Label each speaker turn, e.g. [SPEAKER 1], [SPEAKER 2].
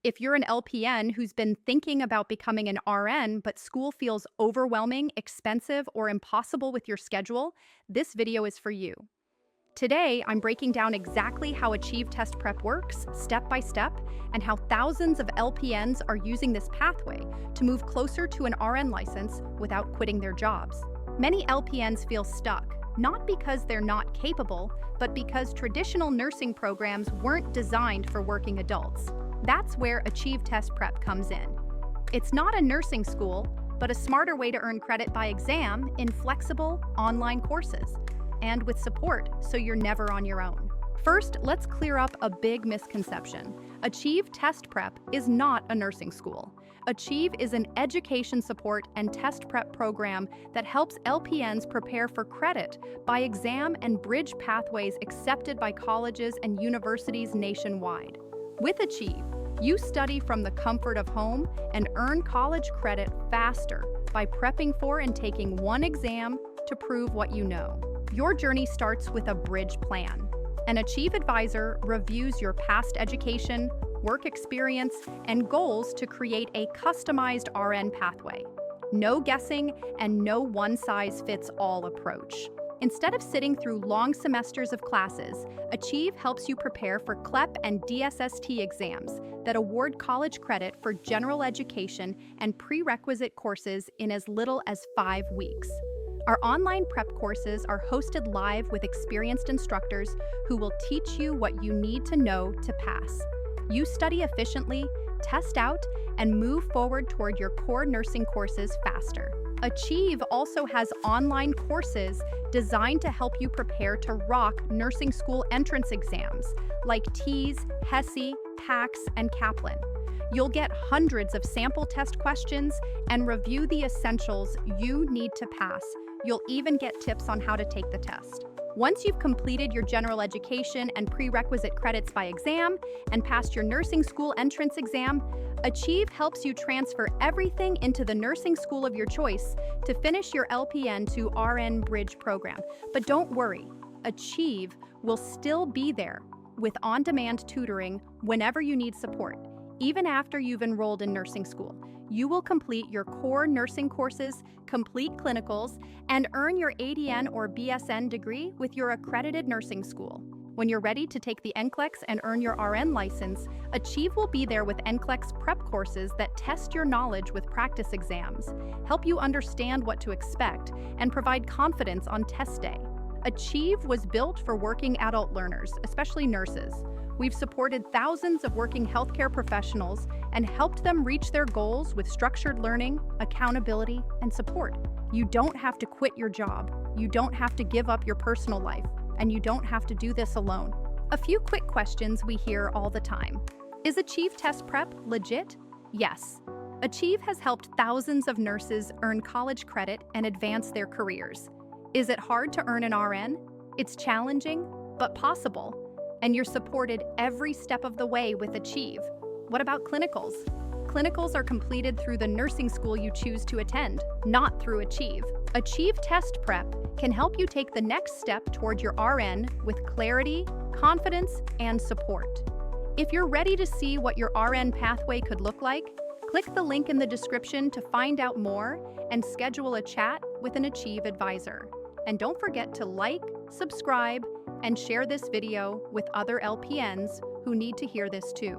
[SPEAKER 1] If you're an LPN who's been thinking about becoming an RN, but school feels overwhelming, expensive, or impossible with your schedule, this video is for you. Today, I'm breaking down exactly how Achieve Test Prep works, step by step, and how thousands of LPNs are using this pathway to move closer to an RN license without quitting their jobs. Many LPNs feel stuck, not because they're not capable, but because traditional nursing programs weren't designed for working adults. That's where Achieve Test Prep comes in. It's not a nursing school, but a smarter way to earn credit by exam in flexible, online courses, and with support so you're never on your own. First, let's clear up a big misconception. Achieve Test Prep is not a nursing school. Achieve is an education support and test prep program that helps LPNs prepare for credit by exam and bridge pathways accepted by colleges and universities nationwide. With Achieve, you study from the comfort of home and earn college credit faster by prepping for and taking one exam to prove what you know. Your journey starts with a bridge plan. An Achieve advisor reviews your past education, work experience, and goals to create a customized RN pathway. No guessing and no one-size-fits-all approach. Instead of sitting through long semesters of classes, Achieve helps you prepare for CLEP and DSST exams that award college credit for general education and prerequisite courses in as little as 5 weeks. Our online prep courses are hosted live with experienced instructors who will teach you what you need to know to pass. You study efficiently, test out, and move forward toward your core nursing courses faster. Achieve also has online courses designed to help you prepare to rock nursing school entrance exams like TEAS, HESI, PACS, and Kaplan. You'll get hundreds of sample test questions and review the essentials you need to pass. You'll even get tips on how to take the test. Once you've completed your general education and prerequisite credits by exam and passed your nursing school entrance exam, Achieve helps you transfer everything into the nursing school of your choice to finish your LPN to RN Bridge program. But don't worry, Achieve will still be there with on-demand tutoring whenever you need support. Even after you've enrolled in nursing school, you will complete your core nursing courses, complete clinicals, and earn your ADN or BSN degree with your accredited nursing school. When you're ready to take the NCLEX and earn your RN license, Achieve will be there with NCLEX prep courses that test your knowledge with practice exams, help you understand what to expect, and provide confidence on test day. Achieve was built for working adult learners, especially nurses. We've supported thousands of working healthcare professionals and helped them reach their goals with structured learning, accountability, and support. You don't have to quit your job. You don't have to give up your personal life. And you don't have to do this alone. A few quick questions we hear all the time. Is Achieve Test Prep legit? Yes. Achieve has helped thousands of nurses earn college credit and advance their careers. Is it hard to earn an RN? It's challenging, but possible. And you're supported every step of the way with Achieve. What about clinicals? Clinicals are completed through the nursing school you choose to attend, not through Achieve. Achieve Test Prep can help you take the next step toward your RN with clarity, confidence, and support. If you're ready to see what your RN pathway could look like, click the link in the description to find out more and schedule a chat with an Achieve advisor. And don't forget to like, subscribe, and share this video with other LPNs who need to hear this too.